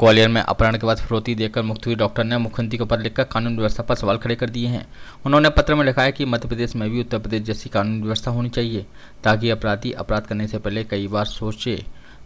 ग्वालियर में अपहरण के बाद फिरौती देकर मुक्त हुई डॉक्टर ने मुख्यमंत्री को पत्र लिखकर कानून व्यवस्था पर सवाल खड़े कर दिए हैं। उन्होंने पत्र में लिखा है कि मध्य प्रदेश में भी उत्तर प्रदेश जैसी कानून व्यवस्था होनी चाहिए ताकि अपराधी अपराध करने से पहले कई बार सोचे।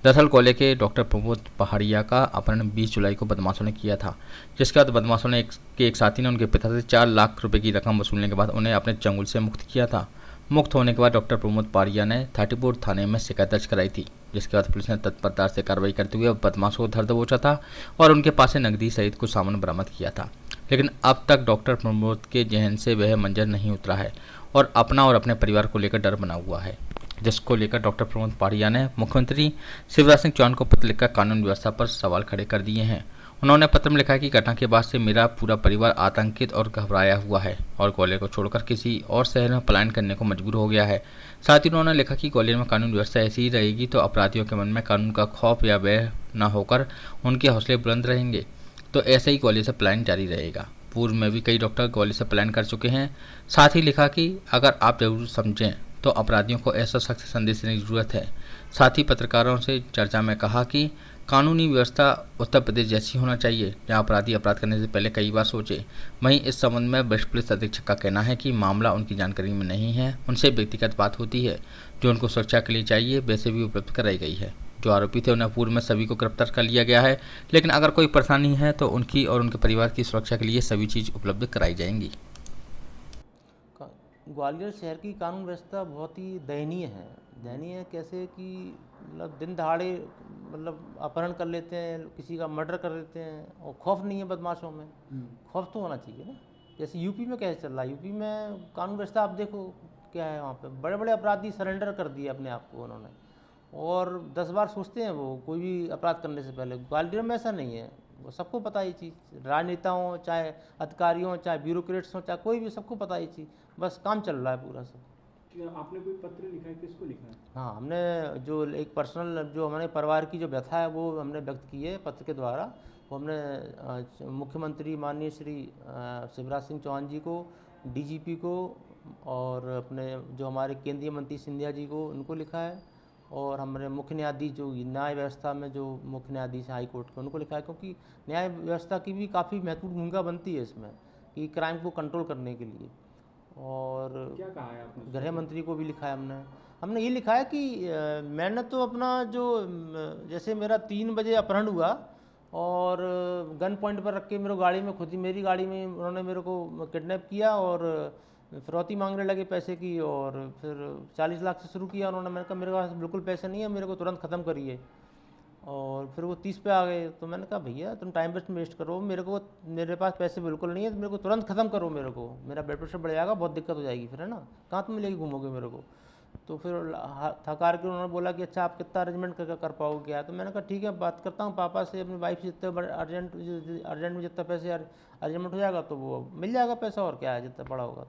दरअसल ग्वालियर के डॉक्टर प्रमोद पहाड़िया का अपहरण 20 जुलाई को बदमाशों ने किया था, जिसके बाद बदमाशों ने एक साथी ने उनके पिता से 4 लाख रुपए की रकम वसूलने के बाद उन्हें अपने चंगुल से मुक्त किया था। मुक्त होने के बाद डॉक्टर प्रमोद पहाड़िया ने 34 थाने में शिकायत दर्ज कराई थी, जिसके बाद पुलिस ने तत्परता से कार्रवाई करते हुए बदमाशों को धर दबोचा था और उनके पास से नकदी सहित कुछ सामान बरामद किया था। लेकिन अब तक डॉक्टर प्रमोद के जहन से वह मंजर नहीं उतरा है और अपना और अपने परिवार को लेकर डर बना हुआ है, जिसको लेकर डॉक्टर प्रमोद पहाड़िया ने मुख्यमंत्री शिवराज सिंह चौहान को पत्र लिखकर कानून व्यवस्था पर सवाल खड़े कर दिए हैं। उन्होंने पत्र में लिखा है कि घटना के बाद से मेरा पूरा परिवार आतंकित और घबराया हुआ है और ग्वालियर को छोड़कर किसी और शहर में पलायन करने को मजबूर हो गया है। साथ ही उन्होंने लिखा कि ग्वालियर में कानून व्यवस्था ऐसी ही रहेगी तो अपराधियों के मन में कानून का खौफ या भय न होकर उनके हौसले बुलंद रहेंगे, तो ऐसे ही ग्वालियर से पलायन जारी रहेगा। पूर्व में भी कई डॉक्टर ग्वालियर से पलायन कर चुके हैं। साथ ही लिखा कि अगर आप जरूर समझें तो अपराधियों को ऐसा सख्त संदेश देने की जरूरत है। साथ ही पत्रकारों से चर्चा में कहा कि कानूनी व्यवस्था उत्तर प्रदेश जैसी होना चाहिए जहां अपराधी अपराध करने से पहले कई बार सोचे। वहीं इस संबंध में वरिष्ठ पुलिस अधीक्षक का कहना है कि मामला उनकी जानकारी में नहीं है, उनसे व्यक्तिगत बात होती है। जो उनको सुरक्षा के लिए चाहिए वैसे भी उपलब्ध कराई गई है। जो आरोपी थे उन्हें पूर्व में सभी को गिरफ्तार कर लिया गया है, लेकिन अगर कोई परेशानी है तो उनकी और उनके परिवार की सुरक्षा के लिए सभी चीज़ उपलब्ध कराई जाएंगी। ग्वालियर शहर की कानून व्यवस्था बहुत ही दयनीय है। दयनीय कैसे कि मतलब दिन दहाड़े मतलब अपहरण कर लेते हैं, किसी का मर्डर कर देते हैं और खौफ नहीं है बदमाशों में। खौफ तो होना चाहिए ना। जैसे यूपी में कैसे चल रहा है, यूपी में कानून व्यवस्था आप देखो क्या है। वहाँ पे बड़े बड़े अपराधी सरेंडर कर दिए अपने आप को उन्होंने, और 10 बार सोचते हैं वो कोई भी अपराध करने से पहले। ग्वालियर में ऐसा नहीं है, वो सबको पता है ये चीज़। राजनेता हों चाहे अधिकारी हों चाहे ब्यूरोक्रेट्स हों चाहे कोई भी, सबको पता है ये चीज़। बस काम चल रहा है पूरा सब। आपने कोई पत्र लिखा है, किसको लिखा है? हाँ, हमने जो एक पर्सनल जो हमारे परिवार की जो व्यथा है वो हमने व्यक्त की है पत्र के द्वारा। वो हमने मुख्यमंत्री माननीय श्री शिवराज सिंह चौहान जी को, डीजीपी को और अपने जो हमारे केंद्रीय मंत्री सिंधिया जी को, उनको लिखा है। और हमारे मुख्य न्यायाधीश जो न्याय व्यवस्था में जो मुख्य न्यायाधीश हाई कोर्ट के, उनको लिखा है, क्योंकि न्याय व्यवस्था की भी काफ़ी महत्वपूर्ण भूमिका बनती है इसमें कि क्राइम को कंट्रोल करने के लिए। और क्या कहा है आपने? गृह मंत्री को भी लिखा है हमने। हमने ये लिखा है कि मैंने तो अपना जो जैसे मेरा 3 बजे अपहरण हुआ और गन पॉइंट पर रख के मेरे गाड़ी में, खुद ही मेरी गाड़ी में उन्होंने मेरे को किडनैप किया और फिरौती मांगने लगे पैसे की, और फिर 40 लाख से शुरू किया उन्होंने। मैंने कहा मेरे पास बिल्कुल पैसे नहीं है, मेरे को तुरंत ख़त्म करिए। और फिर वो 30 पे आ गए, तो मैंने कहा भैया तुम टाइम वेस्ट करो, मेरे पास पैसे बिल्कुल नहीं है, तो मेरे को तुरंत ख़त्म करो, मेरा ब्लड प्रेशर बढ़ जाएगा, बहुत दिक्कत हो जाएगी फिर, है ना, कहाँ तुम लेके घूमोगे मेरे को। तो फिर थकार के उन्होंने बोला कि अच्छा आप कितना अरेंजमेंट कर पाओगे क्या। तो मैंने कहा ठीक है, बात करता हूँ पापा से, अपनी वाइफ से, जितने अर्जेंट में जितना पैसे अरेंजमेंट हो जाएगा तो वो मिल जाएगा पैसा, और क्या है जितना पड़ा होगा।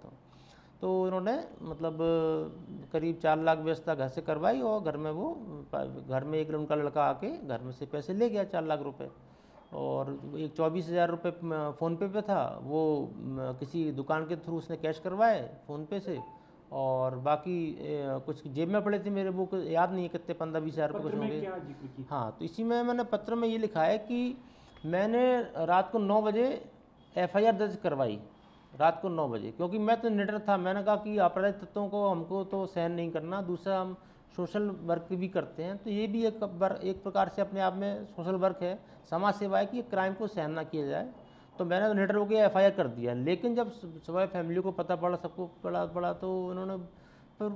तो उन्होंने मतलब करीब 4 लाख व्यवस्था घर से करवाई, और घर में एक उनका लड़का आके घर में से पैसे ले गया 4 लाख रुपए। और एक 24,000 रुपये फ़ोनपे पे था, वो किसी दुकान के थ्रू उसने कैश करवाए फ़ोनपे से, और बाकी कुछ जेब में पड़े थे मेरे, वो याद नहीं है कितने, 15-20 हज़ार रुपये कुछ होंगे। हाँ, तो इसी में मैंने पत्र में ये लिखा है कि मैंने रात को 9 बजे FIR दर्ज करवाई, रात को 9 बजे, क्योंकि मैं तो निडर था। मैंने कहा कि आपराधिक तत्वों को हमको तो सहन नहीं करना। दूसरा, हम सोशल वर्क भी करते हैं, तो ये भी एक प्रकार से अपने आप में सोशल वर्क है, समाज सेवा है कि क्राइम को सहन ना किया जाए। तो मैंने तो निडर होकर FIR कर दिया। लेकिन जब सुबह फैमिली को पता पड़ा, सबको पड़ा, तो उन्होंने फिर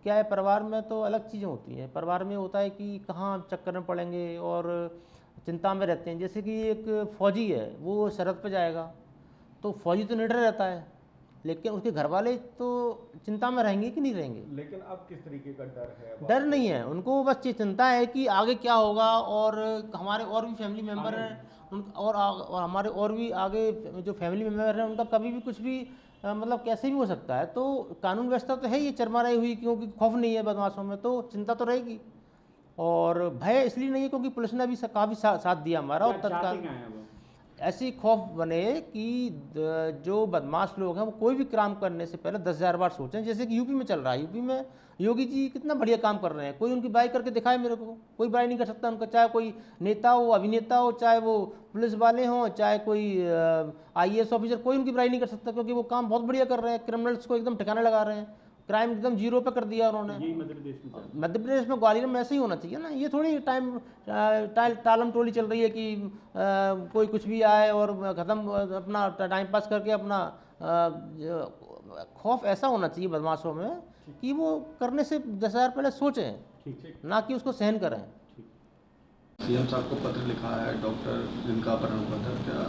क्या है, परिवार में तो अलग चीज़ें होती हैं। परिवार में होता है कि कहाँ चक्कर में पड़ेंगे और चिंता में रहते हैं। जैसे कि एक फौजी है, वो सरहद पर जाएगा, तो फौजी तो निडर रहता है, लेकिन उसके घर वाले तो चिंता में रहेंगे कि नहीं रहेंगे। लेकिन अब किस तरीके का डर है? डर नहीं है उनको, बस ये चिंता है कि आगे क्या होगा। और हमारे और भी फैमिली मेम्बर हैं और हमारे और भी आगे जो फैमिली मेम्बर हैं, उनका कभी भी कुछ भी मतलब कैसे भी हो सकता है। तो कानून व्यवस्था तो है ये चरमराई हुई, क्योंकि खौफ नहीं है बदमाशों में, तो चिंता तो रहेगी। और भय इसलिए नहीं है क्योंकि पुलिस ने भी काफ़ी साथ दिया हमारा। और तत्काल ऐसी खौफ बने कि जो बदमाश लोग हैं वो कोई भी काम करने से पहले 10,000 बार सोचें। जैसे कि यूपी में चल रहा है, यूपी में योगी जी कितना बढ़िया काम कर रहे हैं, कोई उनकी बुराई करके दिखाए मेरे को, कोई बुराई नहीं कर सकता उनका, चाहे कोई नेता हो, अभिनेता हो, चाहे वो पुलिस वाले हों, चाहे कोई IAS ऑफिसर, कोई उनकी बुराई नहीं कर सकता, क्योंकि वो काम बहुत बढ़िया कर रहे हैं, क्रिमिनल्स को एकदम ठिकाने लगा रहे हैं, क्राइम एकदम जीरो पे कर दिया उन्होंने। यही मध्य प्रदेश में चल रहा मध्य प्रदेश में ग्वालियर में ऐसे ही होना चाहिए ना, ये थोड़ी टालम टोली चल रही है कि कोई कुछ भी आए और ख़त्म अपना टाइम पास करके अपना खौफ ऐसा होना चाहिए बदमाशों में कि वो करने से 10,000 पहले सोचें, है। ठीक। ना कि उसको सहन करें। सीएम साहब को पत्र लिखा है डॉक्टर जिनका अपहरण हुआ था, क्या?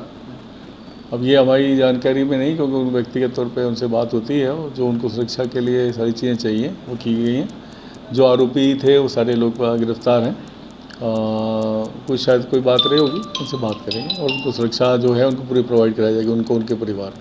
अब ये हमारी जानकारी में नहीं, क्योंकि व्यक्तिगत तौर पे उनसे बात होती है, और जो उनको सुरक्षा के लिए सारी चीज़ें चाहिए वो की गई हैं। जो आरोपी थे वो सारे लोग गिरफ्तार हैं। कुछ शायद कोई बात रही होगी, उनसे बात करेंगे और उनको सुरक्षा जो है उनको पूरी प्रोवाइड कराई जाएगी, उनको, उनके परिवार।